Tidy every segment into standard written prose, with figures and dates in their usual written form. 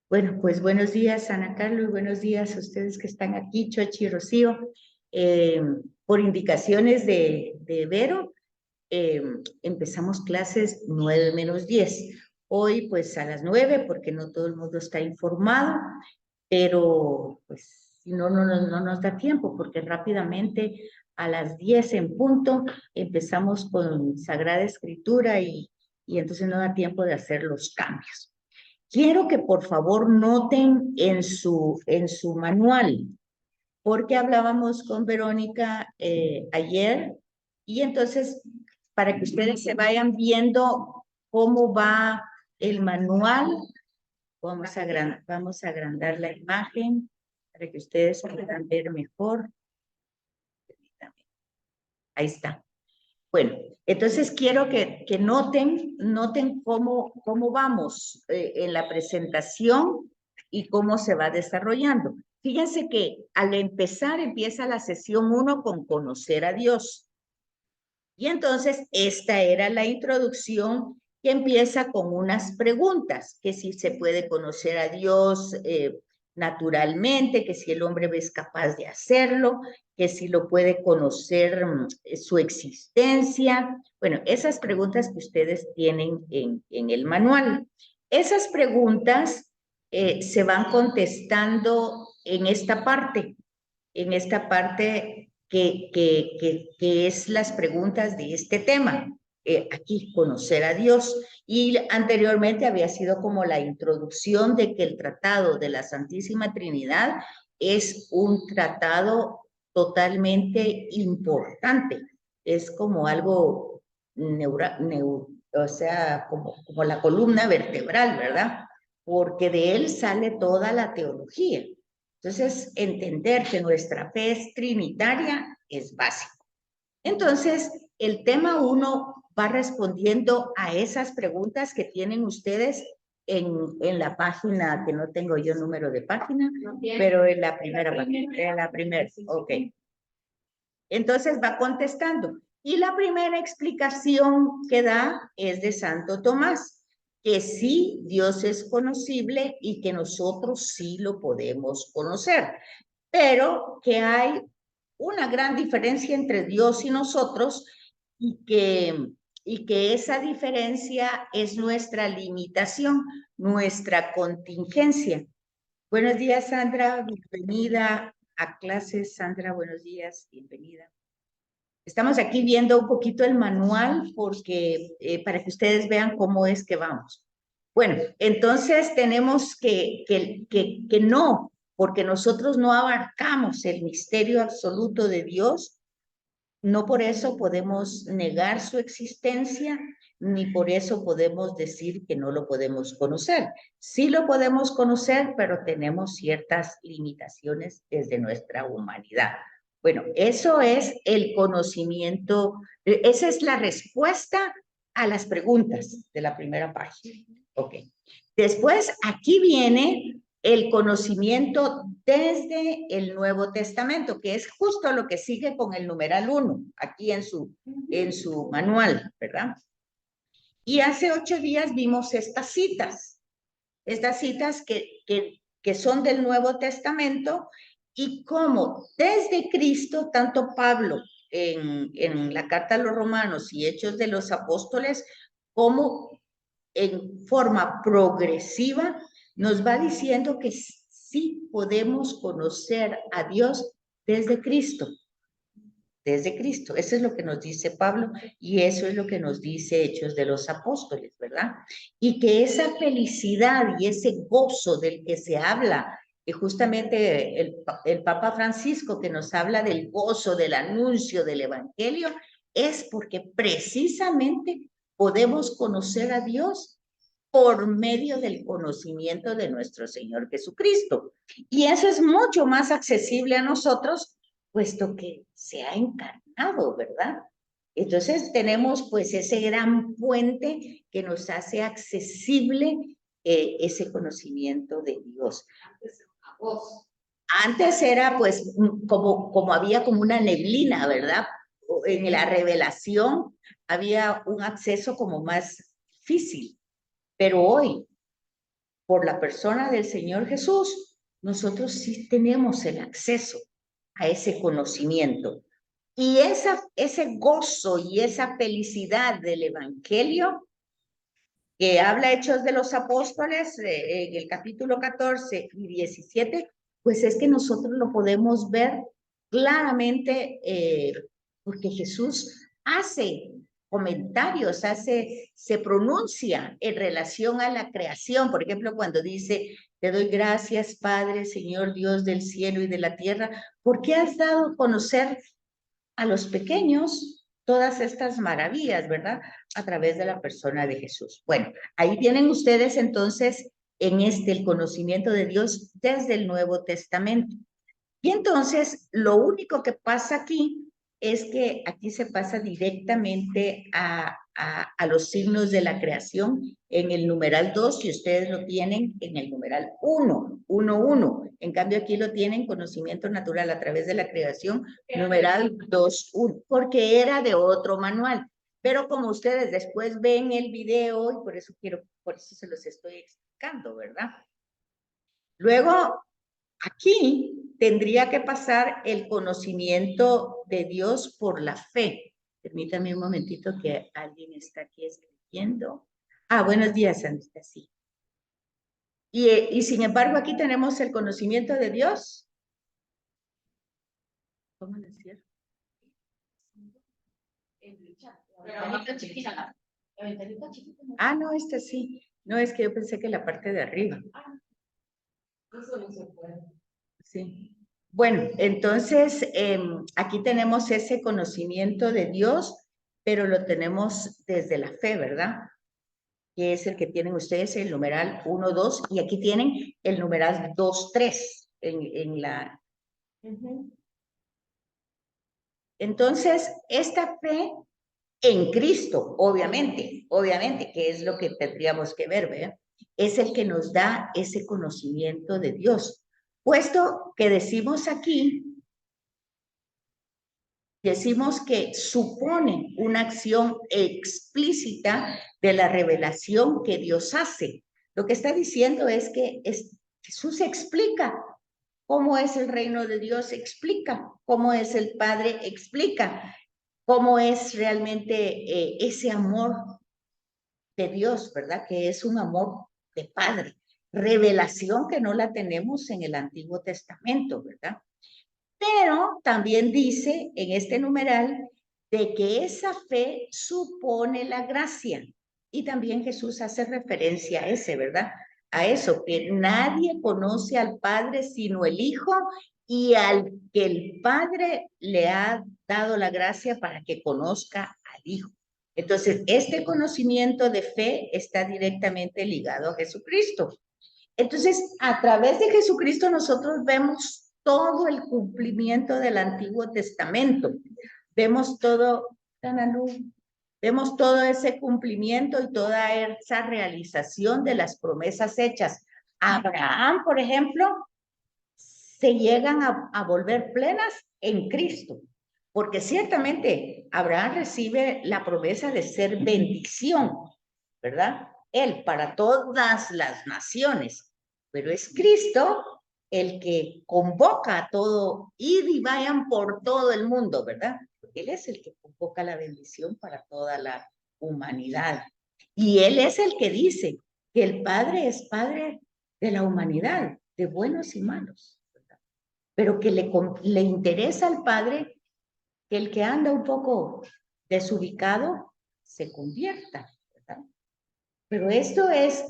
Bueno, pues buenos días, Ana Carlos, buenos días a ustedes que están aquí, Chochi y Rocío. Por indicaciones de Vero, eh, empezamos clases 9 menos 10. Hoy, pues a las 9, porque no todo el mundo está informado, pero pues si no, no nos da tiempo, porque rápidamente a las 10 en punto empezamos con Sagrada Escritura y entonces no da tiempo de hacer los cambios. Quiero que por favor noten en su manual, porque hablábamos con Verónica ayer, y entonces para que ustedes se vayan viendo cómo va el manual, vamos a agrandar la imagen para que ustedes puedan ver mejor. Ahí está. Bueno, entonces quiero que noten cómo vamos en la presentación y cómo se va desarrollando. Fíjense que al empezar empieza la sesión 1 con conocer a Dios. Y entonces esta era la introducción que empieza con unas preguntas, que si se puede conocer a Dios naturalmente, que si el hombre es capaz de hacerlo, que si lo puede conocer su existencia. Bueno, esas preguntas que ustedes tienen en el manual. Esas preguntas se van contestando en esta parte que es las preguntas de este tema. Aquí, conocer a Dios. Y anteriormente había sido como la introducción de que el tratado de la Santísima Trinidad es un tratado totalmente importante. Es como algo o sea, como la columna vertebral, ¿verdad? Porque de él sale toda la teología. Entonces, entender que nuestra fe es trinitaria es básico. Entonces, el tema 1 va respondiendo a esas preguntas que tienen ustedes en la página, que no tengo yo número de página, pero en la primera página, en la primera, ok. Entonces va contestando. Y la primera explicación que da es de Santo Tomás, que sí, Dios es conocible y que nosotros sí lo podemos conocer, pero que hay una gran diferencia entre Dios y nosotros y que esa diferencia es nuestra limitación, nuestra contingencia. Buenos días, Sandra, bienvenida a clases. Sandra, buenos días, bienvenida. Estamos aquí viendo un poquito el manual porque para que ustedes vean cómo es que vamos. Bueno, entonces tenemos que no, porque nosotros no abarcamos el misterio absoluto de Dios, no por eso podemos negar su existencia, ni por eso podemos decir que no lo podemos conocer. Sí lo podemos conocer, pero tenemos ciertas limitaciones desde nuestra humanidad. Bueno, eso es el conocimiento, esa es la respuesta a las preguntas de la primera página. Ok. Después, aquí viene el conocimiento desde el Nuevo Testamento, que es justo lo que sigue con el numeral 1, aquí en su manual, ¿verdad? Y hace 8 días vimos estas citas que son del Nuevo Testamento, y cómo desde Cristo, tanto Pablo en la carta a los Romanos y Hechos de los Apóstoles, como en forma progresiva nos va diciendo que sí podemos conocer a Dios desde Cristo. Desde Cristo. Eso es lo que nos dice Pablo y eso es lo que nos dice Hechos de los Apóstoles, ¿verdad? Y que esa felicidad y ese gozo del que se habla, que justamente el Papa Francisco que nos habla del gozo, del anuncio del Evangelio, es porque precisamente podemos conocer a Dios por medio del conocimiento de nuestro Señor Jesucristo. Y eso es mucho más accesible a nosotros, puesto que se ha encarnado, ¿verdad? Entonces tenemos pues ese gran puente que nos hace accesible ese conocimiento de Dios. Antes era pues como había como una neblina, ¿verdad? En la revelación había un acceso como más difícil, pero hoy por la persona del Señor Jesús, nosotros sí tenemos el acceso a ese conocimiento. Y ese gozo y esa felicidad del Evangelio que habla Hechos de los Apóstoles, en el capítulo 14 y 17, pues es que nosotros lo podemos ver claramente porque Jesús hace comentarios, se pronuncia en relación a la creación. Por ejemplo, cuando dice, te doy gracias, Padre, Señor Dios del cielo y de la tierra, porque has dado a conocer a los pequeños todas estas maravillas, ¿verdad? A través de la persona de Jesús. Bueno, ahí tienen ustedes entonces en el conocimiento de Dios desde el Nuevo Testamento. Y entonces, lo único que pasa aquí es que aquí se pasa directamente a los signos de la creación en el numeral 2, y ustedes lo tienen en el numeral 1, 1, 1. En cambio, aquí lo tienen conocimiento natural a través de la creación, numeral 2, 1, porque era de otro manual. Pero como ustedes después ven el video, y por eso se los estoy explicando, ¿verdad? Luego, aquí tendría que pasar el conocimiento de Dios por la fe. Permítame un momentito que alguien está aquí escribiendo. Ah, buenos días, Anastasia. Y sin embargo, aquí tenemos el conocimiento de Dios. ¿Cómo decir? Ah, no, este sí. No, es que yo pensé que la parte de arriba. Eso no se puede. Sí. Bueno, entonces aquí tenemos ese conocimiento de Dios, pero lo tenemos desde la fe, ¿verdad? Que es el que tienen ustedes, el numeral 1, 2, y aquí tienen el numeral 2, 3 en la... Entonces, esta fe en Cristo, obviamente, que es lo que tendríamos que ver, ¿verdad? Es el que nos da ese conocimiento de Dios. Puesto que decimos aquí que supone una acción explícita de la revelación que Dios hace. Lo que está diciendo es que Jesús explica cómo es el reino de Dios, explica cómo es el Padre, explica cómo es realmente ese amor de Dios, ¿verdad? Que es un amor de Padre. Revelación que no la tenemos en el Antiguo Testamento, ¿verdad? Pero también dice en este numeral de que esa fe supone la gracia. Y también Jesús hace referencia a ese, ¿verdad? A eso, que nadie conoce al Padre sino el Hijo, y al que el Padre le ha dado la gracia para que conozca al Hijo. Entonces, este conocimiento de fe está directamente ligado a Jesucristo. Entonces, a través de Jesucristo nosotros vemos todo el cumplimiento del Antiguo Testamento. Vemos vemos todo ese cumplimiento y toda esa realización de las promesas hechas. Abraham, por ejemplo, se llegan a volver plenas en Cristo, porque ciertamente Abraham recibe la promesa de ser bendición, ¿verdad? Él para todas las naciones, pero es Cristo el que convoca a todo, id y vayan por todo el mundo, ¿verdad? Él es el que convoca la bendición para toda la humanidad. Y Él es el que dice que el Padre es Padre de la humanidad, de buenos y malos, ¿verdad? Pero que le interesa al Padre que el que anda un poco desubicado se convierta, ¿verdad? Pero esto es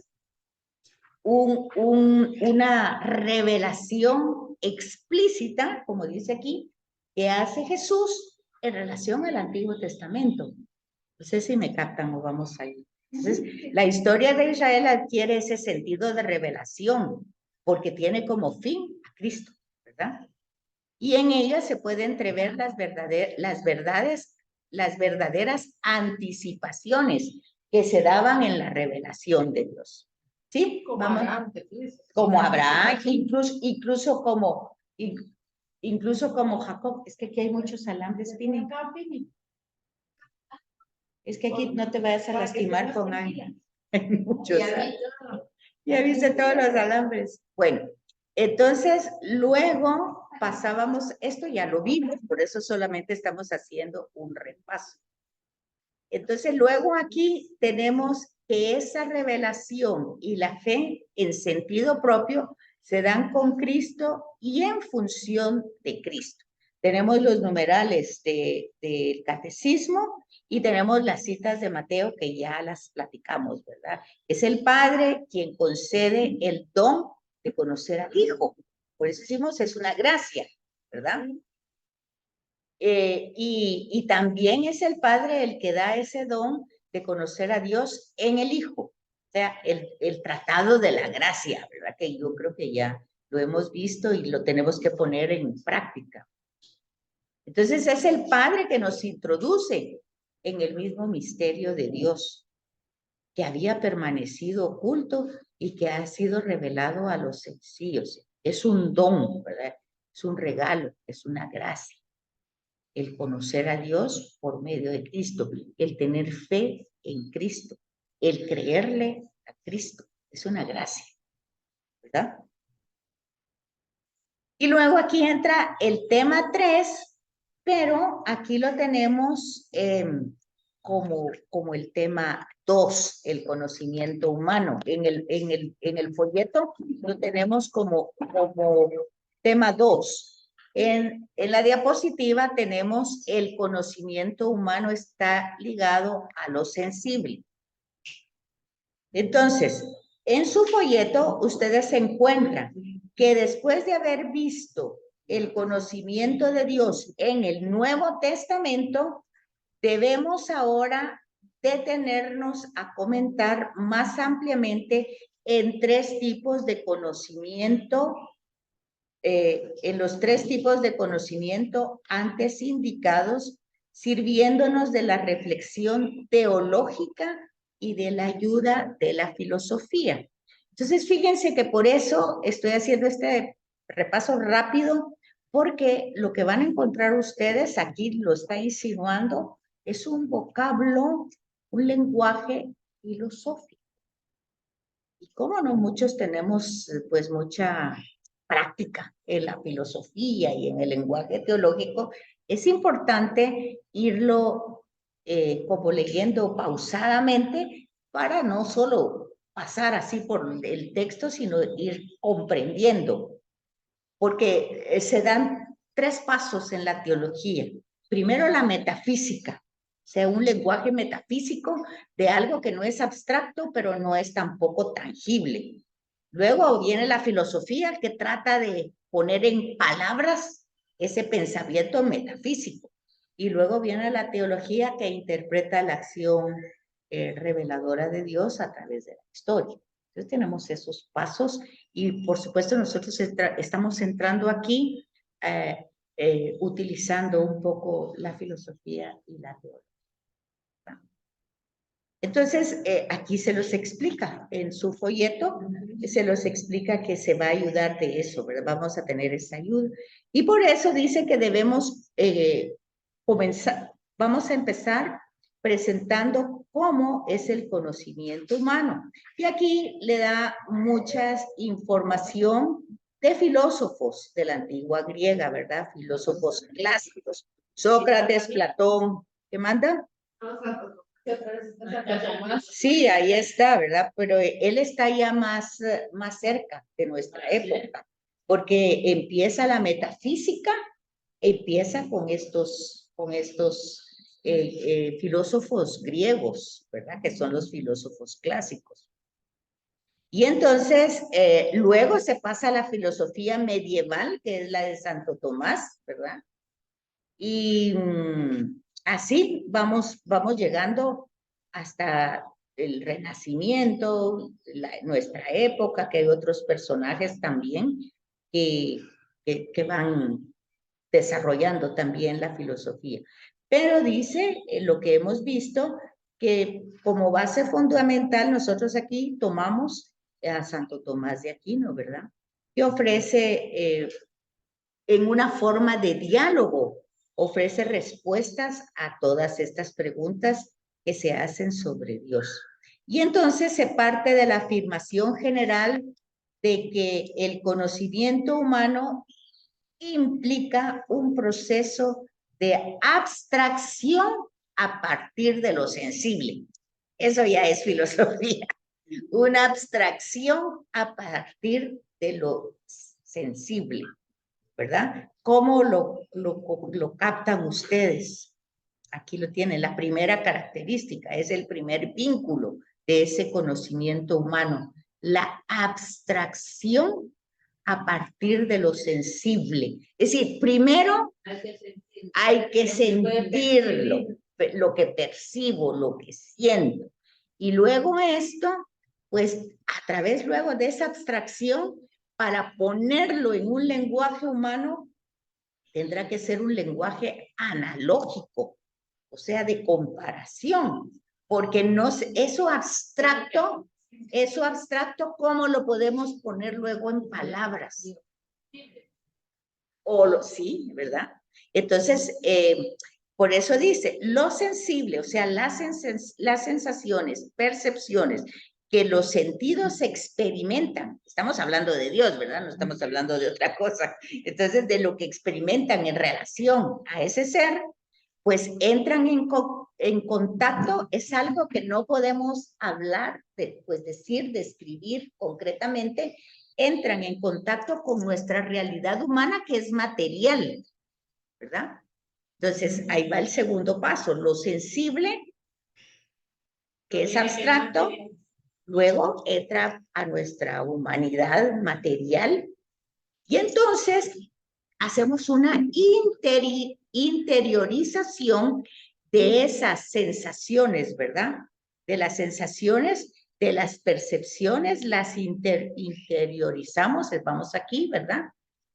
una revelación explícita, como dice aquí, que hace Jesús en relación al Antiguo Testamento. No sé si me captan o vamos ahí. Entonces, la historia de Israel adquiere ese sentido de revelación, porque tiene como fin a Cristo, ¿verdad? Y en ella se puede entrever las verdaderas anticipaciones que se daban en la revelación de Dios. ¿Sí? Como Abraham, como Abraham, incluso como Jacob. Es que aquí hay muchos alambres, Pini. Es que aquí no te vayas a lastimar con hay muchos. Ya viste todos los alambres. Bueno, entonces luego pasábamos, esto ya lo vimos, por eso solamente estamos haciendo un repaso. Entonces luego aquí tenemos que esa revelación y la fe en sentido propio se dan con Cristo y en función de Cristo. Tenemos los numerales del catecismo y tenemos las citas de Mateo que ya las platicamos, ¿verdad? Es el Padre quien concede el don de conocer al Hijo. Por eso decimos, es una gracia, ¿verdad? Y también es el Padre el que da ese don de conocer a Dios en el Hijo. O sea, el tratado de la gracia, ¿verdad? Que yo creo que ya lo hemos visto y lo tenemos que poner en práctica. Entonces es el Padre que nos introduce en el mismo misterio de Dios, que había permanecido oculto y que ha sido revelado a los sencillos. Es un don, ¿verdad? Es un regalo, es una gracia. El conocer a Dios por medio de Cristo, el tener fe en Cristo, el creerle a Cristo. Es una gracia, ¿verdad? Y luego aquí entra el tema 3, pero aquí lo tenemos como el tema 2, el conocimiento humano. En el folleto lo tenemos como tema 2. En la diapositiva tenemos el conocimiento humano está ligado a lo sensible. Entonces, en su folleto ustedes encuentran que después de haber visto el conocimiento de Dios en el Nuevo Testamento, debemos ahora detenernos a comentar más ampliamente en tres tipos de conocimiento, en los tres tipos de conocimiento antes indicados, sirviéndonos de la reflexión teológica y de la ayuda de la filosofía. Entonces, fíjense que por eso estoy haciendo este repaso rápido, porque lo que van a encontrar ustedes, aquí lo está insinuando, es un vocablo, un lenguaje filosófico. Y cómo no, muchos tenemos pues mucha práctica en la filosofía y en el lenguaje teológico, es importante irlo como leyendo pausadamente para no solo pasar así por el texto, sino ir comprendiendo, porque se dan tres pasos en la teología. Primero, la metafísica, o sea, un lenguaje metafísico de algo que no es abstracto, pero no es tampoco tangible. Luego viene la filosofía, que trata de poner en palabras ese pensamiento metafísico. Y luego viene la teología, que interpreta la acción reveladora de Dios a través de la historia. Entonces tenemos esos pasos y por supuesto nosotros estamos entrando aquí utilizando un poco la filosofía y la teología. Entonces, aquí se los explica, en su folleto se los explica que se va a ayudar de eso, ¿verdad? Vamos a tener esa ayuda. Y por eso dice que debemos comenzar, vamos a empezar presentando cómo es el conocimiento humano. Y aquí le da mucha información de filósofos de la antigua griega, ¿verdad? Filósofos clásicos. Sócrates, Platón, ¿qué manda? Sí, ahí está, ¿verdad? Pero él está ya más cerca de nuestra época, porque empieza la metafísica, empieza con estos filósofos griegos, ¿verdad? Que son los filósofos clásicos. Y entonces, luego se pasa a la filosofía medieval, que es la de Santo Tomás, ¿verdad? Y así vamos llegando hasta el Renacimiento, nuestra época, que hay otros personajes también que van desarrollando también la filosofía. Pero dice lo que hemos visto, que como base fundamental nosotros aquí tomamos a Santo Tomás de Aquino, ¿verdad? Que ofrece en una forma de diálogo, ofrece respuestas a todas estas preguntas que se hacen sobre Dios. Y entonces se parte de la afirmación general de que el conocimiento humano implica un proceso de abstracción a partir de lo sensible. Eso ya es filosofía. Una abstracción a partir de lo sensible, ¿verdad? ¿Cómo lo captan ustedes? Aquí lo tienen. La primera característica es el primer vínculo de ese conocimiento humano, la abstracción a partir de lo sensible. Es decir, primero hay que sentirlo, lo que percibo, lo que siento. Y luego esto, pues a través luego de esa abstracción, para ponerlo en un lenguaje humano, tendrá que ser un lenguaje analógico, o sea, de comparación, porque no eso abstracto, ¿cómo lo podemos poner luego en palabras? Sí, ¿verdad? Entonces, por eso dice, lo sensible, o sea, las sensaciones, percepciones que los sentidos experimentan. Estamos hablando de Dios, ¿verdad? No estamos hablando de otra cosa. Entonces, de lo que experimentan en relación a ese ser, pues entran en contacto, es algo que no podemos hablar, pues decir, describir concretamente, entran en contacto con nuestra realidad humana que es material, ¿verdad? Entonces, ahí va el segundo paso, lo sensible, que es abstracto, luego entra a nuestra humanidad material y entonces hacemos una interiorización de esas sensaciones, ¿verdad? De las sensaciones, de las percepciones, las interiorizamos, vamos aquí, ¿verdad?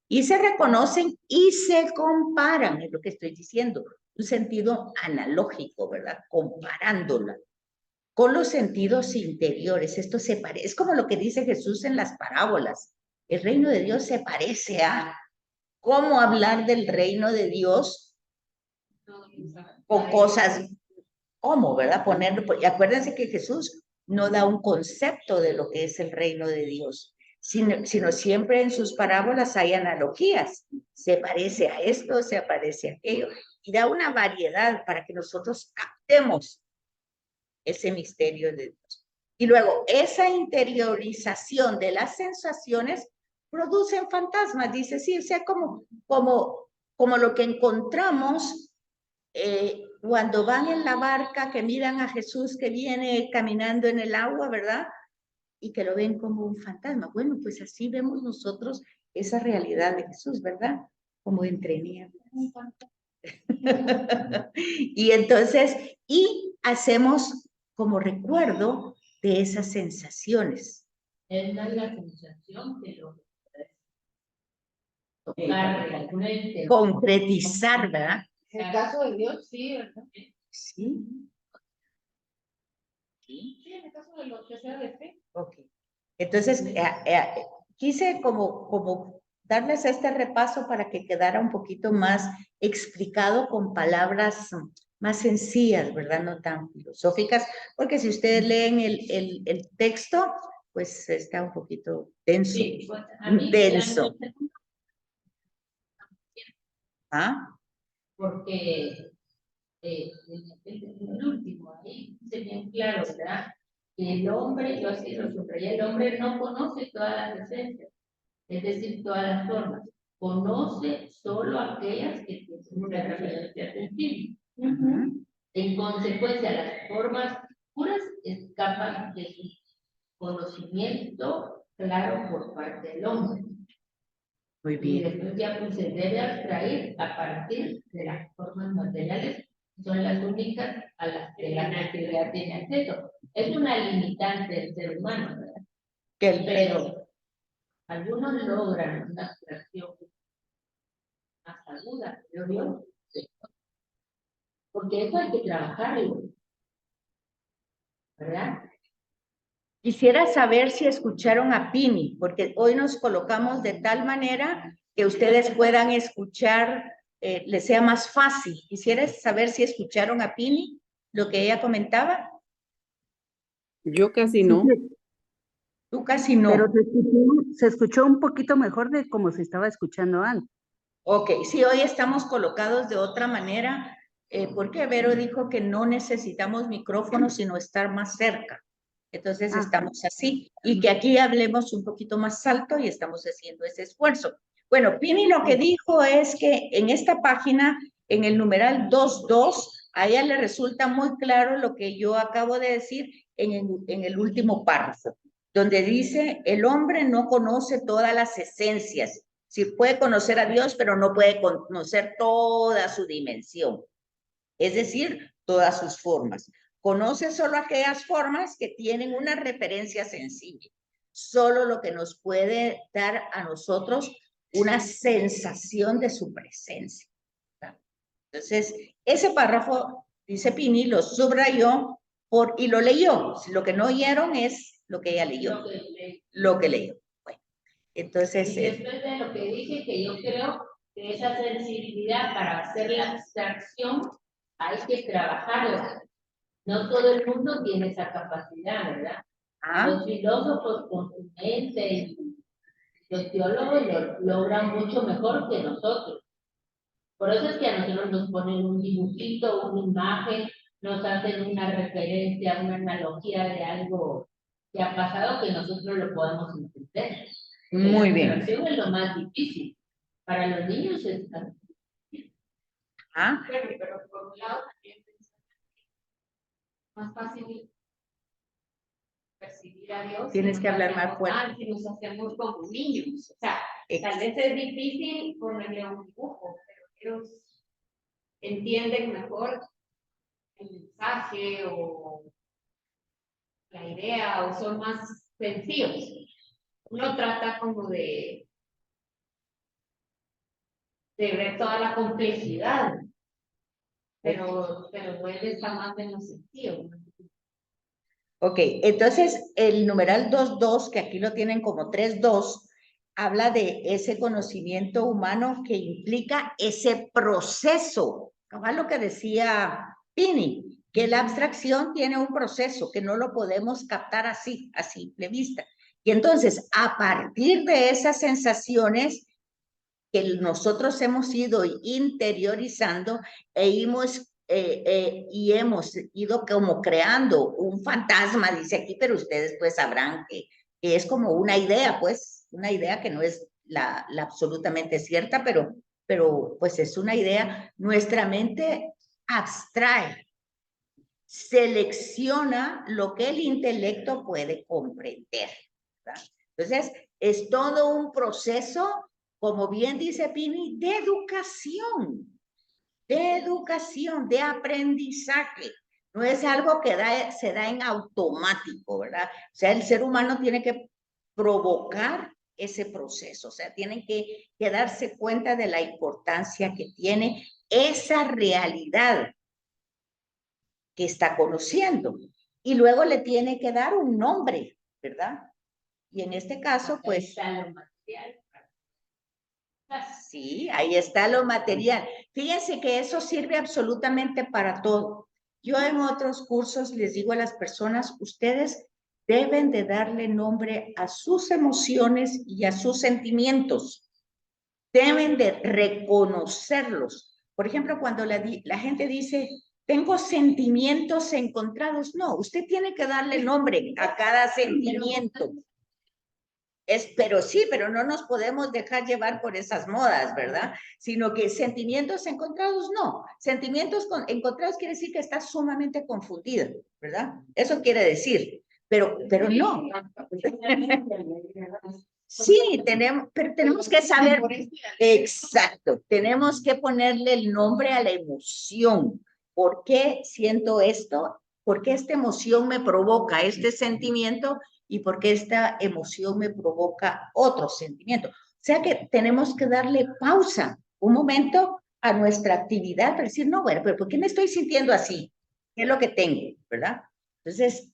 Y se reconocen y se comparan, es lo que estoy diciendo, un sentido analógico, ¿verdad? Comparándola con los sentidos interiores. Esto se parece, es como lo que dice Jesús en las parábolas. El reino de Dios se parece a cómo hablar del reino de Dios con cosas, ¿cómo, verdad? Ponerlo, y acuérdense que Jesús no da un concepto de lo que es el reino de Dios, sino siempre en sus parábolas hay analogías. Se parece a esto, se parece a aquello, y da una variedad para que nosotros captemos ese misterio de Dios. Y luego, esa interiorización de las sensaciones producen fantasmas, dice, sí, o sea, como lo que encontramos cuando van en la barca, que miran a Jesús que viene caminando en el agua, ¿verdad? Y que lo ven como un fantasma. Bueno, pues así vemos nosotros esa realidad de Jesús, ¿verdad? Como entre nieblas. Y entonces, y hacemos como recuerdo de esas sensaciones. Es más la sensación que lo concretizar, ¿verdad? En el caso de Dios, sí, ¿verdad? Sí. Sí, en el caso de lo que sea de fe. Ok. Entonces, quise como darles este repaso para que quedara un poquito más explicado con palabras más sencillas, ¿verdad? No tan filosóficas, porque si ustedes leen el texto, pues está un poquito denso. Sí, pues, a mí denso. ¿Ah? Porque en el último, ahí se bien claro, ¿verdad? Que el hombre, yo así lo subrayé, el hombre no conoce todas las esencias, es decir, todas las formas. Conoce solo aquellas que tienen una referencia sensible. En consecuencia, las formas puras escapan de su conocimiento claro por parte del hombre. Muy bien. Y después ya pues se debe abstraer a partir de las formas materiales, son las únicas a las que la materialidad tiene acceso. Es una limitante del ser humano, ¿verdad? Pero algunos logran una abstracción más aguda, creo yo, porque eso hay que trabajarlo, ¿verdad? Quisiera saber si escucharon a Pini, porque hoy nos colocamos de tal manera que ustedes puedan escuchar, les sea más fácil. Quisiera saber si escucharon a Pini, lo que ella comentaba. Yo casi Sí, no. sí, Tú casi no. pero se escuchó un poquito mejor de como se estaba escuchando antes. Ok, sí, hoy estamos colocados de otra manera, porque Vero dijo que no necesitamos micrófonos, sino estar más cerca. Entonces Ah, estamos así, y que aquí hablemos un poquito más alto y estamos haciendo ese esfuerzo. Bueno, Pini lo que dijo es que en esta página, en el numeral 22, a ella le resulta muy claro lo que yo acabo de decir en el último párrafo, donde dice, el hombre no conoce todas las esencias. Sí puede conocer a Dios, pero no puede conocer toda su dimensión, es decir, todas sus formas. Conoce solo aquellas formas que tienen una referencia sencilla, solo lo que nos puede dar a nosotros una sensación de su presencia. Entonces, ese párrafo, dice Pini, lo subrayó y lo leyó. Lo que no oyeron es lo que ella leyó, lo que leyó. Bueno, entonces... Y después de lo que dije, que yo creo que esa sensibilidad para hacer la abstracción hay que trabajarla. No todo el mundo tiene esa capacidad, ¿verdad? Los filósofos con su mente y los teólogos lo logran mucho mejor que nosotros. Por eso es que a nosotros nos ponen un dibujito, una imagen, nos hacen una referencia, una analogía de algo que ha pasado que nosotros lo podamos entender. Muy bien. La abstracción es lo más difícil. Para los niños es pero por un lado también es más fácil percibir a Dios. Tienes que hablar más fuerte. Si nos hacemos como niños. O sea, tal vez es difícil ponerle un dibujo, pero ellos entienden mejor el mensaje o la idea o son más sencillos. Uno trata como de ver toda la complejidad, pero él está más en los sentidos. Ok, entonces el numeral 22, que aquí lo tienen como 32, habla de ese conocimiento humano que implica ese proceso. Cabal lo que decía Pini, que la abstracción tiene un proceso que no lo podemos captar así, a simple vista. Y entonces, a partir de esas sensaciones que nosotros hemos ido interiorizando y hemos ido como creando un fantasma, dice aquí, pero ustedes pues sabrán que es como una idea, pues, una idea que no es la absolutamente cierta, pero pues es una idea. Nuestra mente abstrae, selecciona lo que el intelecto puede comprender, ¿verdad? Entonces, es todo un proceso, como bien dice Pini, de educación, de aprendizaje. No es algo que se da en automático, ¿verdad? O sea, el ser humano tiene que provocar ese proceso, o sea, tienen que darse cuenta de la importancia que tiene esa realidad que está conociendo. Y luego le tiene que dar un nombre, ¿verdad? Y en este caso, pues... Sí, ahí está lo material. Fíjense que eso sirve absolutamente para todo. Yo en otros cursos les digo a las personas, ustedes deben de darle nombre a sus emociones y a sus sentimientos. Deben de reconocerlos. Por ejemplo, cuando la gente dice, tengo sentimientos encontrados, no, usted tiene que darle nombre a cada sentimiento. Pero sí, pero no nos podemos dejar llevar por esas modas, ¿verdad? Sino que sentimientos encontrados, no. Sentimientos encontrados quiere decir que estás sumamente confundido, ¿verdad? Eso quiere decir, pero no. Sí, pero tenemos que saber, exacto, tenemos que ponerle el nombre a la emoción. ¿Por qué siento esto? ¿Por qué esta emoción me provoca este sentimiento? ¿Y por qué esta emoción me provoca otro sentimiento? O sea que tenemos que darle pausa un momento a nuestra actividad para decir, no, bueno, pero ¿por qué me estoy sintiendo así? ¿Qué es lo que tengo? ¿Verdad? Entonces,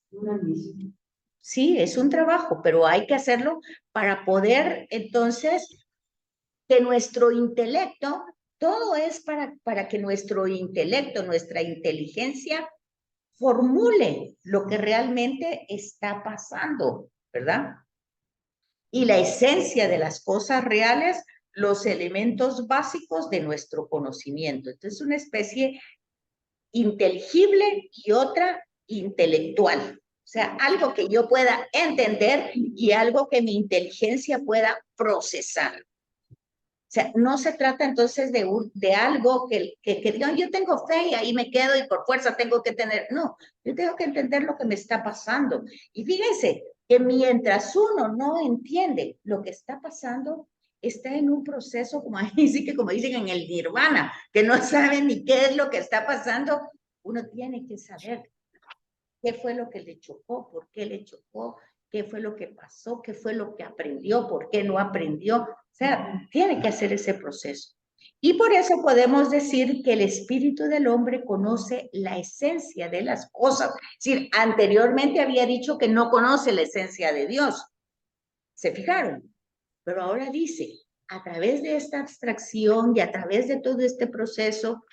sí, es un trabajo, pero hay que hacerlo para poder entonces que nuestro intelecto, todo es para que nuestro intelecto, nuestra inteligencia formule lo que realmente está pasando, ¿verdad? Y la esencia de las cosas reales, los elementos básicos de nuestro conocimiento. Entonces, una especie inteligible y otra intelectual. O sea, algo que yo pueda entender y algo que mi inteligencia pueda procesar. O sea, no se trata entonces de algo que digan, yo tengo fe y ahí me quedo y por fuerza tengo que tener. No, yo tengo que entender lo que me está pasando. Y fíjense que mientras uno no entiende lo que está pasando, está en un proceso, como ahí sí que como dicen en el nirvana, que no sabe ni qué es lo que está pasando. Uno tiene que saber qué fue lo que le chocó, por qué le chocó, qué fue lo que pasó, qué fue lo que aprendió, por qué no aprendió. O sea, tiene que hacer ese proceso. Y por eso podemos decir que el espíritu del hombre conoce la esencia de las cosas. Es decir, anteriormente había dicho que no conoce la esencia de Dios. ¿Se fijaron? Pero ahora dice, a través de esta abstracción y a través de todo este proceso,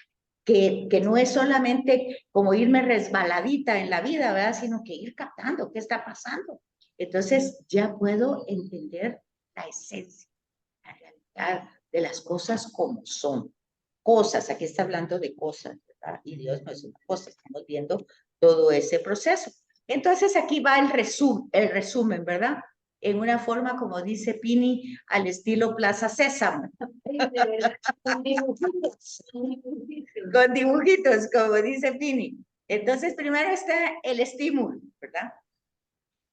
que no es solamente como irme resbaladita en la vida, ¿verdad? Sino que ir captando qué está pasando. Entonces ya puedo entender la esencia, la realidad de las cosas como son. Cosas, aquí está hablando de cosas, ¿verdad? Y Dios no es una cosa, estamos viendo todo ese proceso. Entonces aquí va el resumen, ¿verdad? En una forma, como dice Pini, al estilo Plaza Sésamo. Con dibujitos. Con dibujitos, como dice Pini. Entonces, primero está el estímulo, ¿verdad?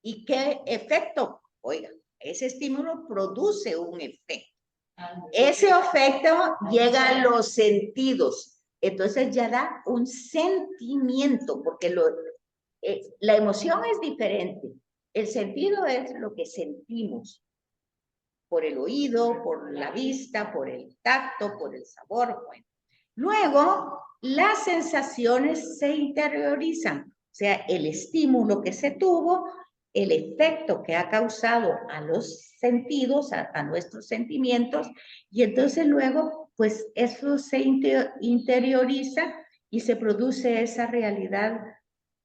¿Y qué efecto? Oiga, ese estímulo produce un efecto. Ese efecto llega a los sentidos. Entonces ya da un sentimiento, porque la emoción es diferente. El sentido es lo que sentimos por el oído, por la vista, por el tacto, por el sabor. Bueno. Luego, las sensaciones se interiorizan, o sea, el estímulo que se tuvo, el efecto que ha causado a los sentidos, a nuestros sentimientos, y entonces luego, pues eso se interioriza y se produce esa realidad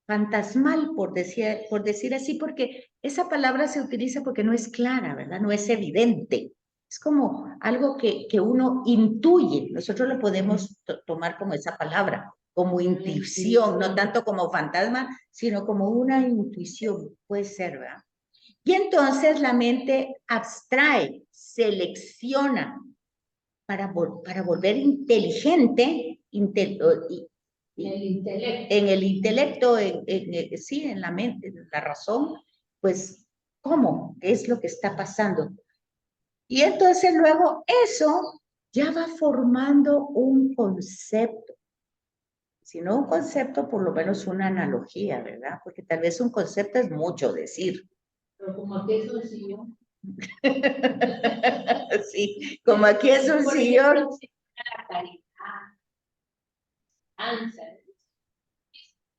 fantasmal, por decir así, porque esa palabra se utiliza porque no es clara, ¿verdad? No es evidente. Es como algo que uno intuye. Nosotros lo podemos tomar como esa palabra, como intuición, no tanto como fantasma, sino como una intuición, puede ser, ¿verdad? Y entonces la mente abstrae, selecciona para volver inteligente, en el intelecto, sí, en la mente, en la razón, pues, ¿cómo? ¿Qué es lo que está pasando? Y entonces luego eso ya va formando un concepto. Si no un concepto, por lo menos una analogía, ¿verdad? Porque tal vez un concepto es mucho decir. Pero como aquí es un sillón. Sí, como aquí es un sillón.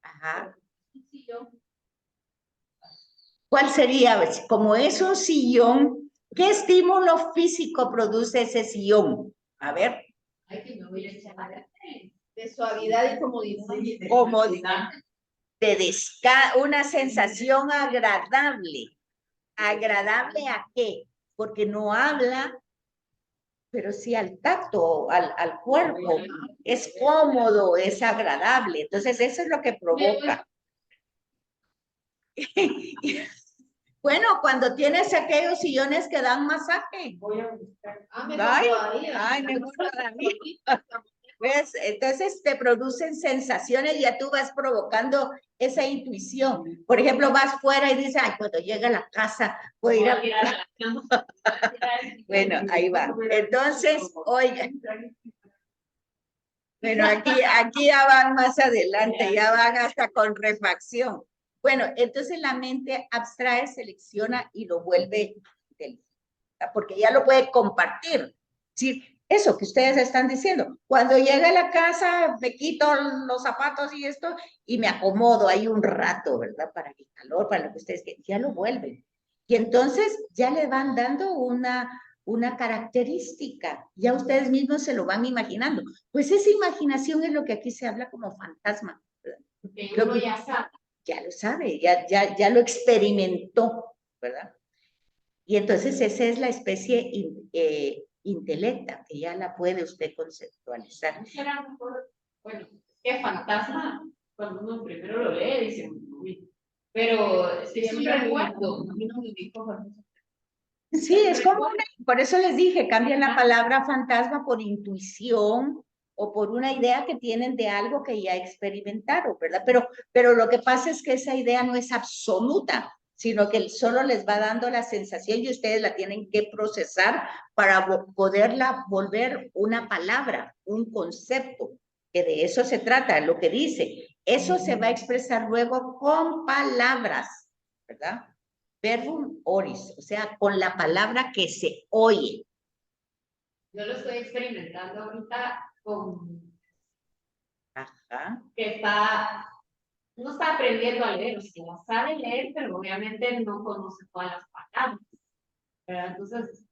Ajá. ¿Cuál sería? Como es un sillón, ¿qué estímulo físico produce ese sillón? A ver. Ay, que me voy a echar De suavidad y comodidad. Comodidad. Una sensación agradable. ¿Agradable a qué? Porque no habla, pero sí al tacto, al cuerpo. Es cómodo, es agradable. Entonces, eso es lo que provoca. Bueno, cuando tienes aquellos sillones que dan masaje. Voy a buscar. Ay, mejor todavía. ¿Ves? Entonces te producen sensaciones y ya tú vas provocando esa intuición. Por ejemplo, vas fuera y dices, ay, cuando llegue a la casa voy a ir a... Bueno, ahí va. Entonces, oigan. Bueno, aquí ya van más adelante, ya van hasta con refacción. Bueno, entonces la mente abstrae, selecciona y lo vuelve inteligente, porque ya lo puede compartir. Sí, eso que ustedes están diciendo. Cuando llegue a la casa, me quito los zapatos y esto, y me acomodo ahí un rato, ¿verdad? Para el calor, para lo que ustedes quieran. Ya lo vuelven. Y entonces ya le van dando una característica. Ya ustedes mismos se lo van imaginando. Pues esa imaginación es lo que aquí se habla como fantasma, ¿verdad? Porque Lo uno que- ya sabe. Ya lo sabe, ya lo experimentó, ¿verdad? Y entonces esa es la especie intelecta, que ya la puede usted conceptualizar. ¿No será mejor? Bueno, es que fantasma, cuando uno primero lo lee, dice, uy, pero es un recuerdo. A mí no me dijo fantasma. Sí, es como por eso les dije, cambian la palabra fantasma por intuición o por una idea que tienen de algo que ya experimentaron, ¿verdad? Pero lo que pasa es que esa idea no es absoluta, sino que solo les va dando la sensación y ustedes la tienen que procesar para poderla volver una palabra, un concepto, que de eso se trata, lo que dice. Eso se va a expresar luego con palabras, ¿verdad? Verbum oris, o sea, con la palabra que se oye. Yo lo estoy experimentando ahorita con Ajá. que no está aprendiendo a leer, o sea, sabe leer, pero obviamente no conoce todas las palabras, ¿verdad? Entonces,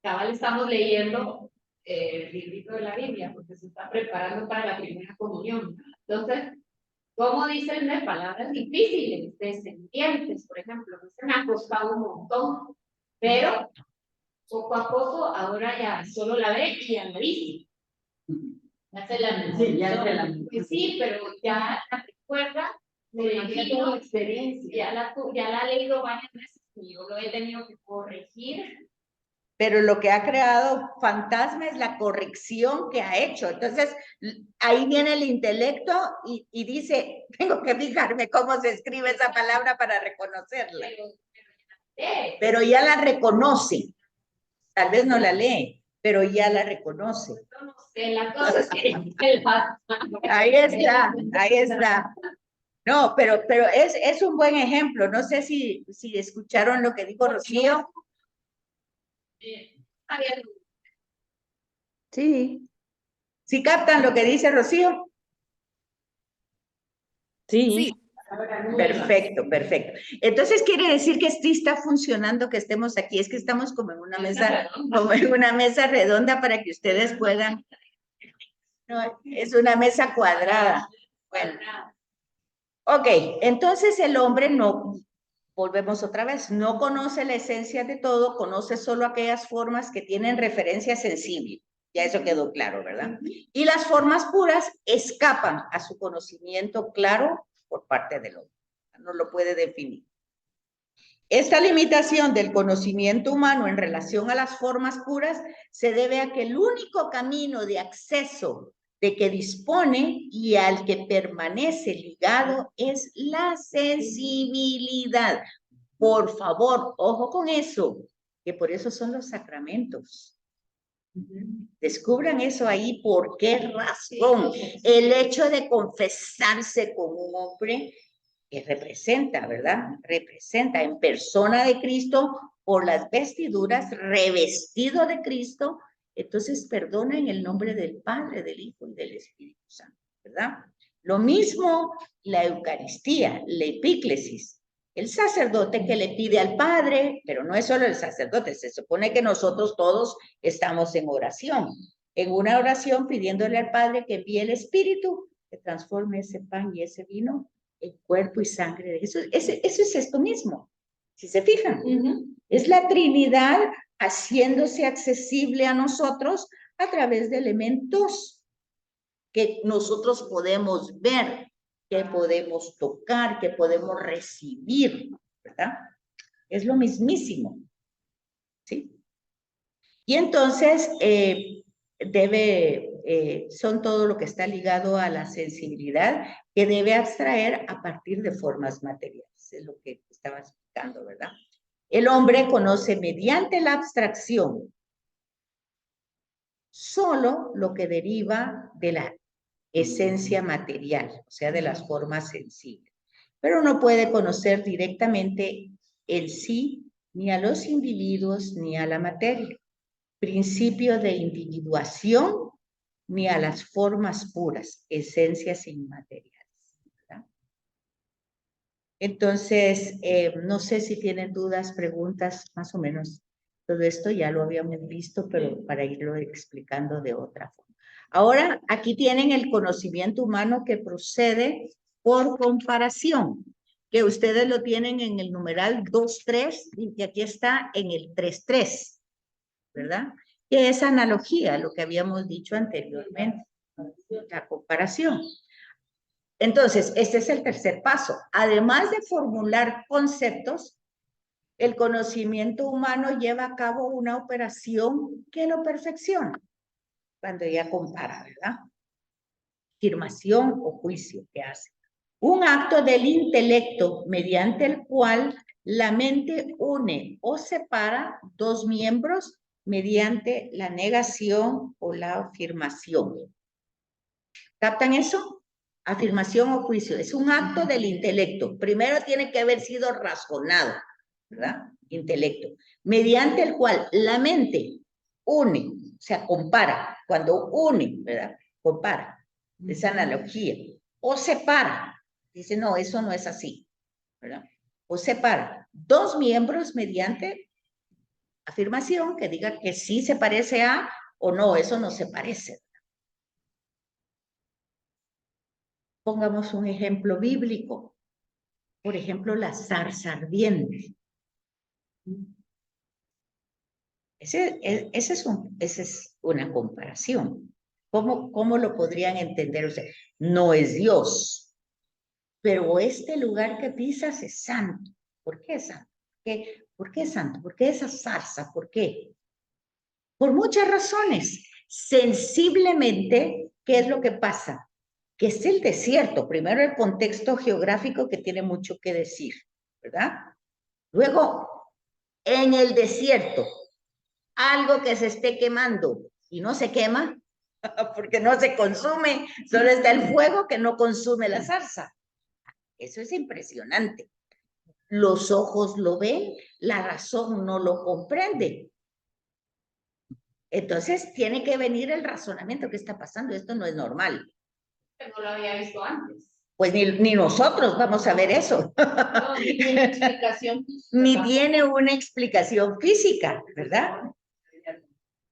cabal estamos leyendo el librito de la Biblia, porque se está preparando para la primera comunión. Entonces, ¿cómo dicen de palabras difíciles, descendientes, por ejemplo? Se me ha costado un montón, pero poco a poco ahora ya solo la ve y ya la dice. Ya se la Sí, ya se la pues sí, pero ya la recuerda, me imagino la experiencia, ya la ha leído varias veces y yo lo he tenido que corregir. Pero lo que ha creado fantasma es la corrección que ha hecho. Entonces, ahí viene el intelecto y dice, tengo que fijarme cómo se escribe esa palabra para reconocerla. Pero ya la reconoce. Tal vez no la lee, pero ya la reconoce. No sé, la cosa es que Ahí está, ahí está. No, pero es un buen ejemplo. No sé si escucharon lo que dijo Rocío. Sí, ¿Sí captan lo que dice Rocío? sí. Perfecto, perfecto. Entonces quiere decir que sí está funcionando que estemos aquí. Es que estamos como en una mesa redonda para que ustedes puedan. No, es una mesa cuadrada. Bueno. Ok, entonces el hombre no, volvemos otra vez, no conoce la esencia de todo, conoce solo aquellas formas que tienen referencia sensible. Ya eso quedó claro, ¿verdad? Y las formas puras escapan a su conocimiento claro por parte del hombre. No lo puede definir. Esta limitación del conocimiento humano en relación a las formas puras se debe a que el único camino de acceso de que dispone y al que permanece ligado es la sensibilidad. Por favor, ojo con eso, que por eso son los sacramentos. Descubran eso ahí, ¿por qué razón? El hecho de confesarse con un hombre representa, ¿verdad? Representa en persona de Cristo por las vestiduras, revestido de Cristo, entonces perdona en el nombre del Padre, del Hijo y del Espíritu Santo, ¿verdad? Lo mismo la Eucaristía, la epíclesis, el sacerdote que le pide al Padre, pero no es solo el sacerdote, se supone que nosotros todos estamos en oración, en una oración pidiéndole al Padre que envíe el Espíritu, que transforme ese pan y ese vino el cuerpo y sangre de Jesús. Eso es esto mismo, si se fijan. Es la Trinidad haciéndose accesible a nosotros a través de elementos que nosotros podemos ver, que podemos tocar, que podemos recibir, ¿verdad? Es lo mismísimo, ¿sí? Y entonces son todo lo que está ligado a la sensibilidad que debe abstraer a partir de formas materiales, es lo que estaba explicando, ¿verdad? El hombre conoce mediante la abstracción solo lo que deriva de la esencia material, o sea, de las formas sensibles, pero no puede conocer directamente en sí ni a los individuos ni a la materia, principio de individuación ni a las formas puras, esencias inmateriales, ¿verdad? Entonces, no sé si tienen dudas, preguntas, más o menos. Todo esto ya lo habíamos visto, pero para irlo explicando de otra forma. Ahora, aquí tienen el conocimiento humano que procede por comparación, que ustedes lo tienen en el numeral 2.3 y que aquí está en el 3.3, ¿verdad? Que es analogía, lo que habíamos dicho anteriormente, la comparación. Entonces, este es el tercer paso. Además de formular conceptos, el conocimiento humano lleva a cabo una operación que lo perfecciona cuando ella compara, ¿verdad? Afirmación o juicio que hace. Un acto del intelecto mediante el cual la mente une o separa dos miembros mediante la negación o la afirmación. ¿Captan eso? Afirmación o juicio. Es un acto del intelecto. Primero tiene que haber sido razonado, ¿verdad? Intelecto. Mediante el cual la mente une, o sea, compara. Cuando une, ¿verdad? Compara. Esa analogía. O separa. Dice, no, eso no es así, ¿verdad? O separa dos miembros mediante afirmación que diga que sí se parece a o no, eso no se parece. Pongamos un ejemplo bíblico. Por ejemplo, la zarza ardiente. Esa es una comparación. ¿Cómo lo podrían entender ustedes? No es Dios, pero este lugar que pisas es santo. ¿Por qué es santo? ¿Por qué es santo? ¿Por qué esa zarza? ¿Por qué? Por muchas razones. Sensiblemente, ¿qué es lo que pasa? Que es el desierto. Primero, el contexto geográfico que tiene mucho que decir, ¿verdad? Luego, en el desierto, algo que se esté quemando y no se quema, porque no se consume, solo está el fuego que no consume la zarza. Eso es impresionante. Los ojos lo ven, la razón no lo comprende. Entonces tiene que venir el razonamiento. ¿Qué está pasando? Esto no es normal. No lo había visto antes. Pues ni nosotros vamos a ver eso. No, ni tiene explicación. Ni tiene una explicación física, ¿verdad?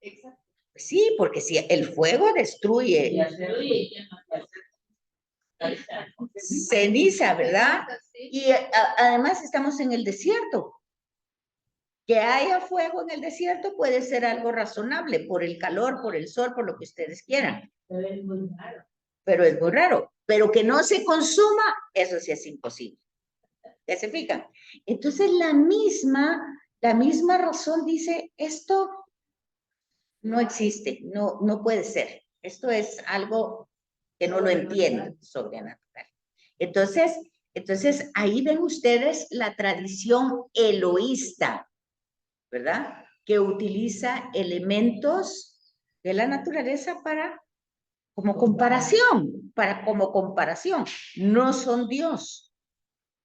Exacto. Sí, porque si el fuego destruye ceniza, ¿verdad? Y además estamos en el desierto. Que haya fuego en el desierto puede ser algo razonable por el calor, por el sol, por lo que ustedes quieran. Pero es muy raro. Pero es muy raro. Pero que no se consuma, eso sí es imposible. ¿Ya se fijan? Entonces la misma razón dice, esto no existe, no puede ser. Esto es algo que no lo entiendo, sobrenatural. Entonces ahí ven ustedes la tradición eloísta, ¿verdad? Que utiliza elementos de la naturaleza como comparación. No son Dios,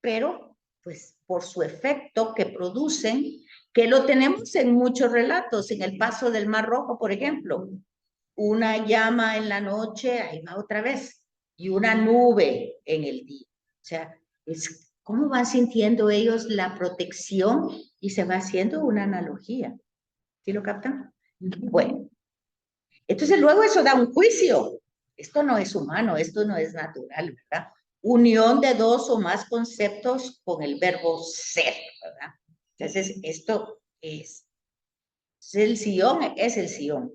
pero pues por su efecto que producen, que lo tenemos en muchos relatos, en el paso del Mar Rojo, por ejemplo, una llama en la noche, ahí va otra vez, y una nube en el día. O sea, es cómo van sintiendo ellos la protección y se va haciendo una analogía. ¿Sí lo captan? Bueno, entonces luego eso da un juicio. Esto no es humano, esto no es natural, ¿verdad? Unión de dos o más conceptos con el verbo ser, ¿verdad? Entonces, esto es el Sion, es el Sion,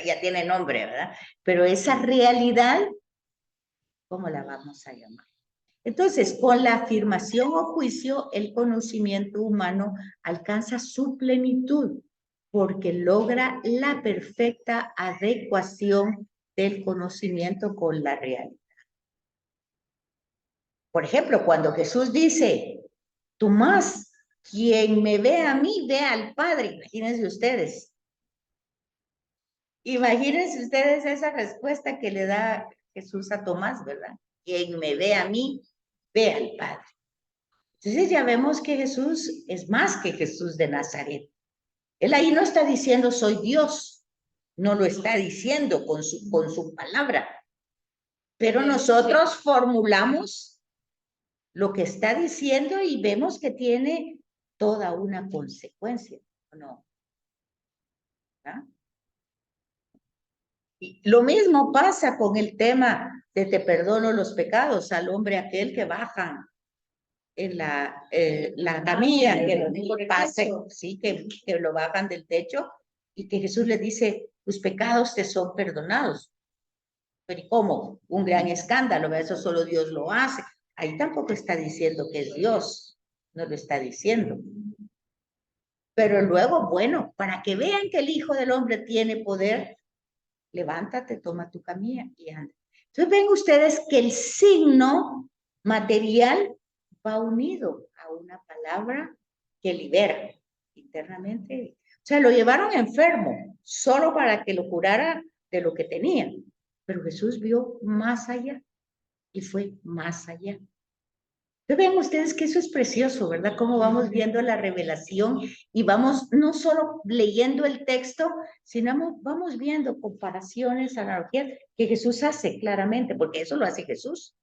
ya tiene nombre, ¿verdad? Pero esa realidad, ¿cómo la vamos a llamar? Entonces, con la afirmación o juicio, el conocimiento humano alcanza su plenitud, porque logra la perfecta adecuación del conocimiento con la realidad. Por ejemplo, cuando Jesús dice, Tomás, quien me ve a mí, ve al Padre. Imagínense ustedes. Imagínense ustedes esa respuesta que le da Jesús a Tomás, ¿verdad? Quien me ve a mí, ve al Padre. Entonces ya vemos que Jesús es más que Jesús de Nazaret. Él ahí no está diciendo soy Dios, no lo está diciendo con su palabra. Pero nosotros formulamos lo que está diciendo y vemos que tiene toda una consecuencia, ¿no? ¿Ah? Y lo mismo pasa con el tema de te perdono los pecados al hombre aquel que baja en la camilla, que pase, sí, que lo bajan del techo y que Jesús le dice, tus pecados te son perdonados. Pero ¿cómo? Un gran escándalo, eso solo Dios lo hace. Ahí tampoco está diciendo que es Dios, no lo está diciendo. Pero luego, bueno, para que vean que el Hijo del Hombre tiene poder, levántate, toma tu camilla y anda. Entonces ven ustedes que el signo material va unido a una palabra que libera internamente. O sea, lo llevaron enfermo solo para que lo curara de lo que tenía. Pero Jesús vio más allá y fue más allá. Entonces ven ustedes que eso es precioso, ¿verdad? Cómo vamos viendo la revelación y vamos no solo leyendo el texto, sino vamos viendo comparaciones, analogías que Jesús hace claramente, porque eso lo hace Jesús.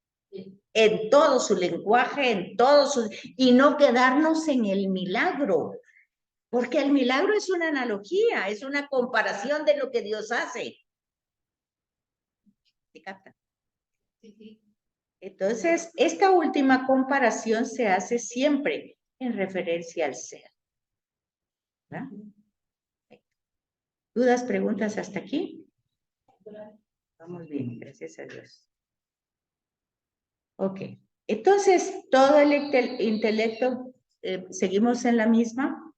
En todo su lenguaje, en todo su... Y no quedarnos en el milagro, porque el milagro es una analogía, es una comparación de lo que Dios hace. ¿Se capta? Sí, sí. Entonces, esta última comparación se hace siempre en referencia al ser. ¿Verdad? ¿Dudas, preguntas hasta aquí? Vamos bien, gracias a Dios. Ok, entonces todo el intelecto, seguimos en la misma.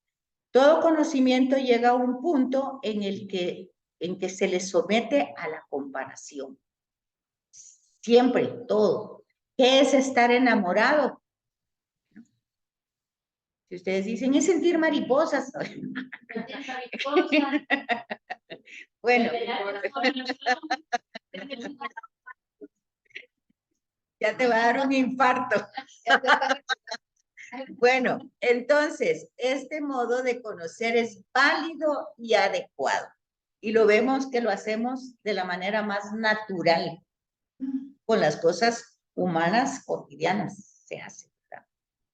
Todo conocimiento llega a un punto en que se le somete a la comparación. Siempre, todo. ¿Qué es estar enamorado? Si ustedes dicen, es sentir mariposas. Bueno, ya te va a dar un infarto. Bueno, entonces, este modo de conocer es válido y adecuado. Y lo vemos que lo hacemos de la manera más natural, con las cosas humanas cotidianas se hace.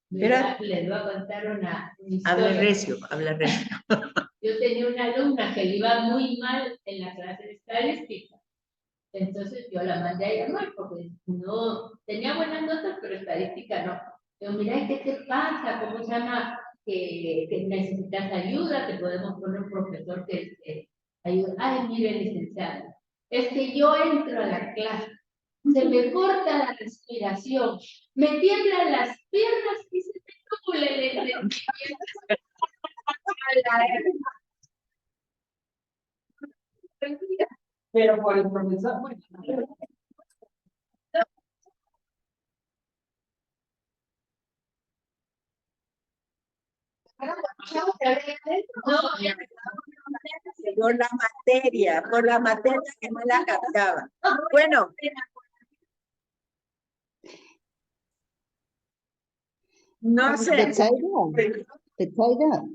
Pero les voy a contar una Habla historia. recio. Yo tenía una alumna que le iba muy mal en la clase de estadística. Entonces yo la mandé a llamar porque no tenía buenas notas, pero estadística no. Yo, mira, ¿qué te pasa? ¿Cómo se llama? Que necesitas ayuda, te podemos poner un profesor que ayude. Ay, mire, licenciada, es que yo entro a la clase, se me corta la respiración, me tiemblan las piernas y se me nubla el Pero por el profesor, bueno. Por la materia que no la captaba. Bueno. No sé.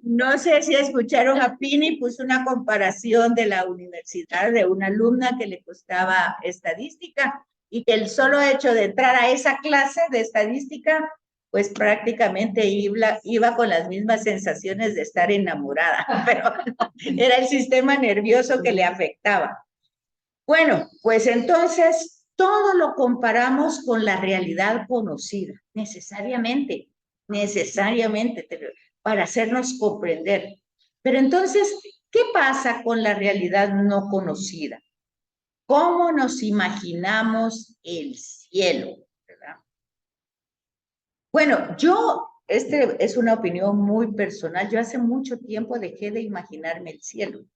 No sé si escucharon a Pini, puso una comparación de la universidad de una alumna que le costaba estadística y que el solo hecho de entrar a esa clase de estadística, pues prácticamente iba con las mismas sensaciones de estar enamorada, pero no, era el sistema nervioso que le afectaba. Bueno, pues entonces todo lo comparamos con la realidad conocida, necesariamente, para hacernos comprender. Pero entonces, ¿qué pasa con la realidad no conocida? ¿Cómo nos imaginamos el cielo? ¿Verdad? Bueno, es una opinión muy personal. Yo hace mucho tiempo dejé de imaginarme el cielo.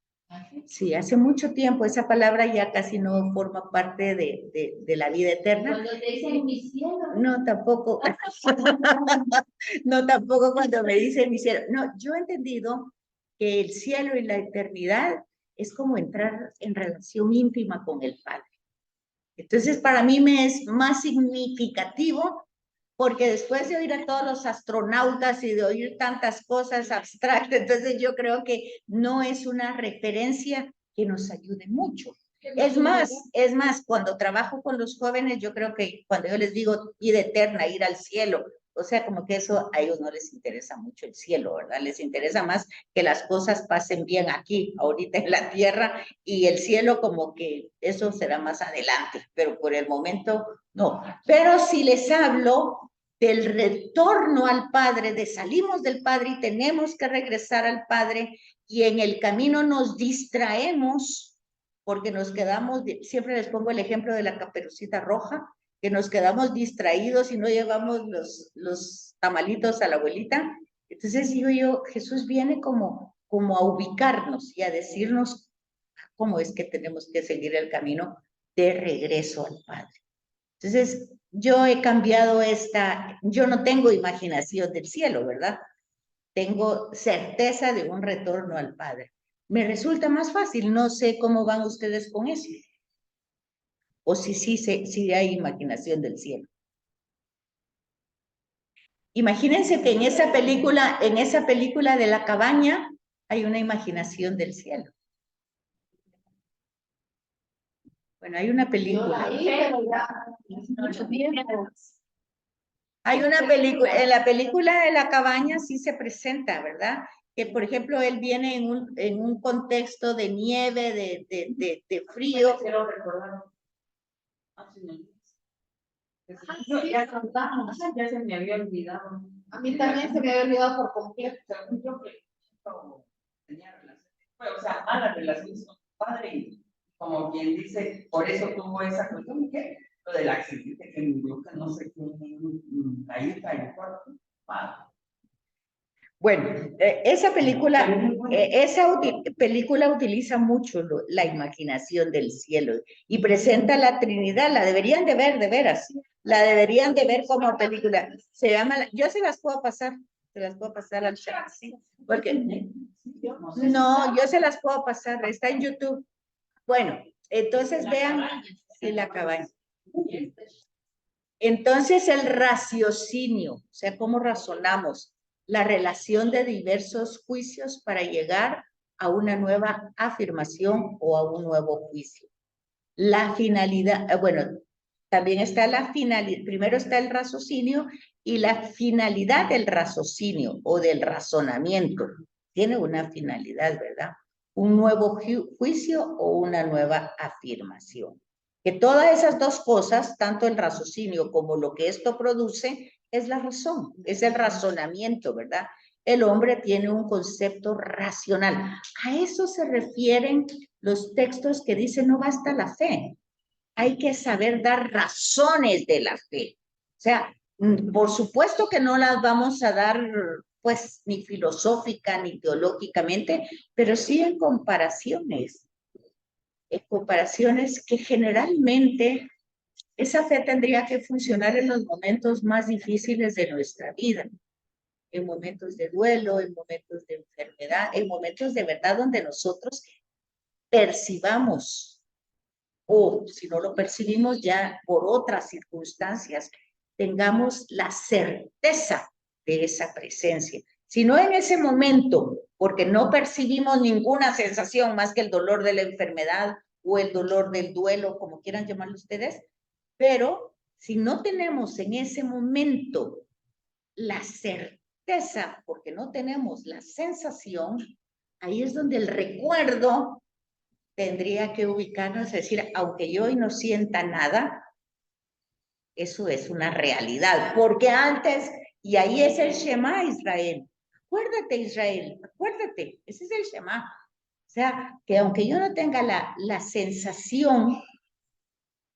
Sí, hace mucho tiempo. Esa palabra ya casi no forma parte de la vida eterna. Cuando te dicen mi cielo. No, tampoco. No, tampoco cuando me dicen mi cielo. No, yo he entendido que el cielo y la eternidad es como entrar en relación íntima con el Padre. Entonces, para mí me es más significativo porque después de oír a todos los astronautas y de oír tantas cosas abstractas, entonces yo creo que no es una referencia que nos ayude mucho. Es más, cuando trabajo con los jóvenes, yo creo que cuando yo les digo vida eterna, ir al cielo, O sea, como que eso a ellos no les interesa mucho el cielo, ¿verdad? Les interesa más que las cosas pasen bien aquí, ahorita en la tierra, y el cielo como que eso será más adelante, pero por el momento no. Pero si les hablo del retorno al Padre, de salimos del Padre y tenemos que regresar al Padre, y en el camino nos distraemos, porque nos quedamos, siempre les pongo el ejemplo de la Caperucita Roja, que nos quedamos distraídos y no llevamos los tamalitos a la abuelita. Entonces digo yo, Jesús viene como a ubicarnos y a decirnos cómo es que tenemos que seguir el camino de regreso al Padre. Entonces, yo he cambiado yo no tengo imaginación del cielo, ¿verdad? Tengo certeza de un retorno al Padre. Me resulta más fácil, no sé cómo van ustedes con eso. O si hay imaginación del cielo. Imagínense que en esa película de la cabaña, hay una imaginación del cielo. Bueno, hay una película. Hay una película, en la película de la cabaña sí se presenta, ¿verdad? Que, por ejemplo, él viene en un contexto de nieve, de frío. Quiero recordar. Ya se me había olvidado. A mí también se me había olvidado por completo. Según yo, que tenía relaciones, o sea, malas relaciones con su padre, y como quien dice, por eso tuvo esa cuestión, que lo del accidente que murió, que no sé quién, ahí cayó. Bueno, esa película utiliza mucho la imaginación del cielo y presenta la Trinidad. La deberían de ver, de veras. La deberían de ver como película. Se llama, yo se las puedo pasar al chat, sí, porque no, yo se las puedo pasar, está en YouTube. Bueno, entonces vean si la cabaña. Entonces el raciocinio, o sea, cómo razonamos, la relación de diversos juicios para llegar a una nueva afirmación o a un nuevo juicio. La finalidad, bueno, también está la finalidad, primero está el raciocinio y la finalidad del raciocinio o del razonamiento. Tiene una finalidad, ¿verdad? Un nuevo juicio o una nueva afirmación. Que todas esas dos cosas, tanto el raciocinio como lo que esto produce, es la razón, es el razonamiento, ¿verdad? El hombre tiene un concepto racional. A eso se refieren los textos que dicen no basta la fe. Hay que saber dar razones de la fe. O sea, por supuesto que no las vamos a dar, pues, ni filosófica ni teológicamente, pero sí en comparaciones que generalmente esa fe tendría que funcionar en los momentos más difíciles de nuestra vida, en momentos de duelo, en momentos de enfermedad, en momentos de verdad donde nosotros percibamos, o si no lo percibimos ya por otras circunstancias, tengamos la certeza de esa presencia. Si no en ese momento, porque no percibimos ninguna sensación más que el dolor de la enfermedad o el dolor del duelo, como quieran llamarlo ustedes, pero si no tenemos en ese momento la certeza, porque no tenemos la sensación, ahí es donde el recuerdo tendría que ubicarnos, es decir, aunque yo hoy no sienta nada, eso es una realidad, porque antes, y ahí es el Shema Israel, acuérdate Israel, acuérdate, ese es el Shema, o sea, que aunque yo no tenga la sensación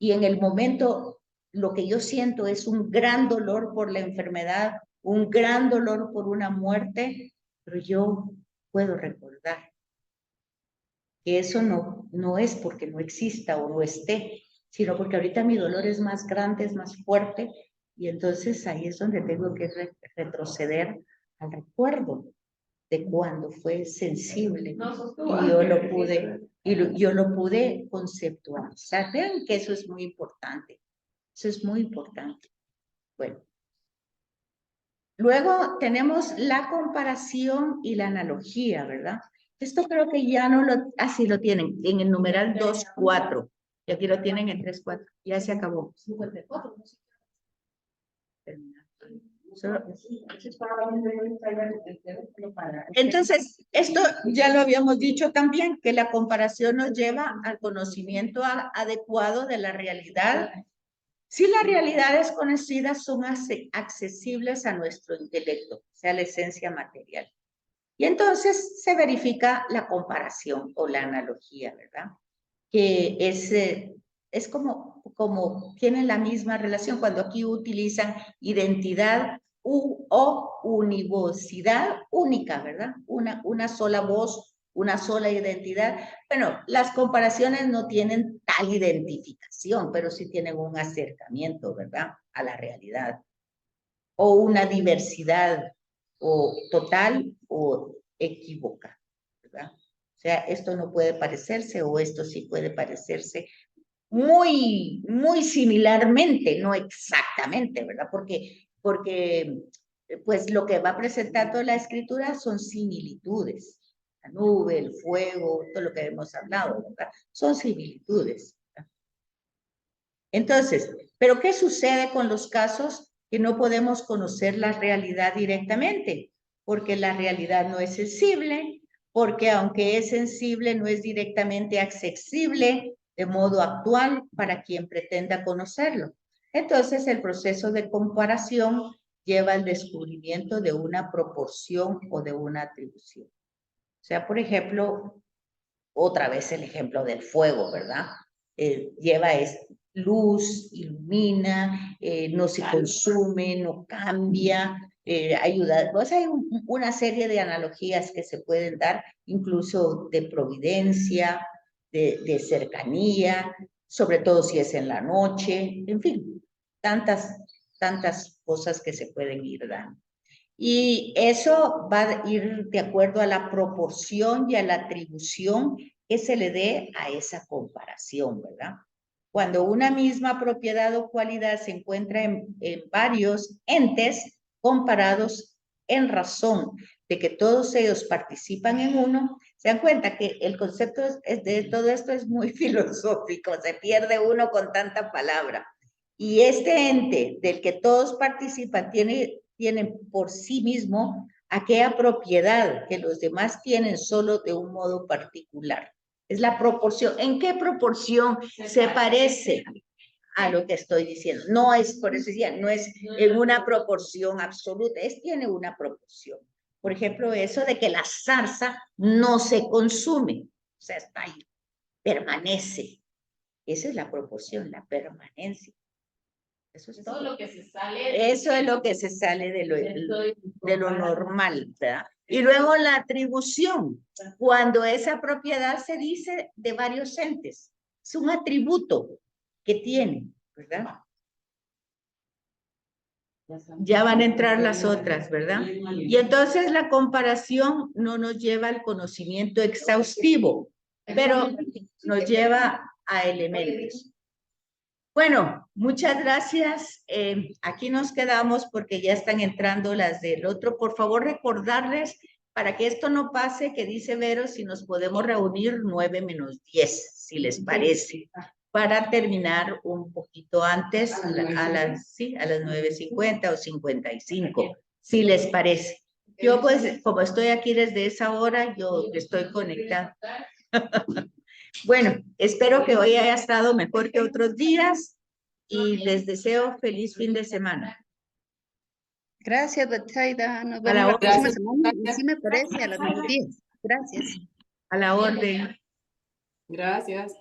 y en el momento lo que yo siento es un gran dolor por la enfermedad, un gran dolor por una muerte, pero yo puedo recordar que eso no es porque no exista o no esté, sino porque ahorita mi dolor es más grande, es más fuerte, y entonces ahí es donde tengo que retroceder al recuerdo de cuando fue sensible y yo lo pude conceptualizar. Vean que eso es muy importante. Eso es muy importante. Bueno. Luego tenemos la comparación y la analogía, ¿verdad? Esto creo que ya no lo, así lo tienen, en el numeral 2.4. Y aquí lo tienen en 3.4. Ya se acabó. Entonces, esto ya lo habíamos dicho también, que la comparación nos lleva al conocimiento adecuado de la realidad. Si las realidades conocidas son accesibles a nuestro intelecto, o sea, la esencia material. Y entonces se verifica la comparación o la analogía, ¿verdad? Que es como tienen la misma relación cuando aquí utilizan identidad o univocidad única, ¿verdad? Una sola voz, una sola identidad. Bueno, las comparaciones no tienen tal identificación, pero sí tienen un acercamiento, ¿verdad? A la realidad. O una diversidad o total o equívoca, ¿verdad? O sea, esto no puede parecerse o esto sí puede parecerse muy similarmente, no exactamente, ¿verdad? Porque pues lo que va presentando la escritura son similitudes. La nube, el fuego, todo lo que hemos hablado, ¿verdad? Son similitudes. ¿Verdad? Entonces, ¿pero qué sucede con los casos que no podemos conocer la realidad directamente? Porque la realidad no es sensible, porque aunque es sensible, no es directamente accesible de modo actual para quien pretenda conocerlo. Entonces, el proceso de comparación lleva al descubrimiento de una proporción o de una atribución. O sea, por ejemplo, otra vez el ejemplo del fuego, ¿verdad? Lleva luz, ilumina, no se consume, no cambia, ayuda. Pues hay una serie de analogías que se pueden dar, incluso de providencia, de cercanía, sobre todo si es en la noche, en fin, tantas cosas que se pueden ir dando. Y eso va a ir de acuerdo a la proporción y a la atribución que se le dé a esa comparación, ¿verdad? Cuando una misma propiedad o cualidad se encuentra en varios entes comparados en razón de que todos ellos participan en uno, se dan cuenta que el concepto de todo esto es muy filosófico, se pierde uno con tanta palabra. Y este ente del que todos participan tiene por sí mismo aquella propiedad que los demás tienen solo de un modo particular. Es la proporción. ¿En qué proporción se parece a lo que estoy diciendo? No es, por eso decía, no es en una proporción absoluta, tiene una proporción. Por ejemplo, eso de que la zarza no se consume, o sea, está ahí, permanece. Esa es la proporción, la permanencia. Eso es todo. Lo que se sale. Eso es lo que se sale de lo normal, ¿verdad? Y luego la atribución, cuando esa propiedad se dice de varios entes, es un atributo que tiene, ¿verdad? Ya van a entrar las otras, ¿verdad? Y entonces la comparación no nos lleva al conocimiento exhaustivo, pero nos lleva a elementos. Bueno, muchas gracias. Aquí nos quedamos porque ya están entrando las del otro. Por favor, recordarles, para que esto no pase, que dice Vero, si nos podemos reunir 9 menos 10, si les parece, para terminar un poquito antes, a las 9:50 o 55, si les parece. Yo pues, como estoy aquí desde esa hora, yo estoy conectada. Bueno, espero que hoy haya estado mejor que otros días y les deseo feliz fin de semana. Gracias, Betsaida. Nos A vemos la la próxima orden. semana. Y sí me parece, a las 9:10. Gracias. A la orden. Gracias.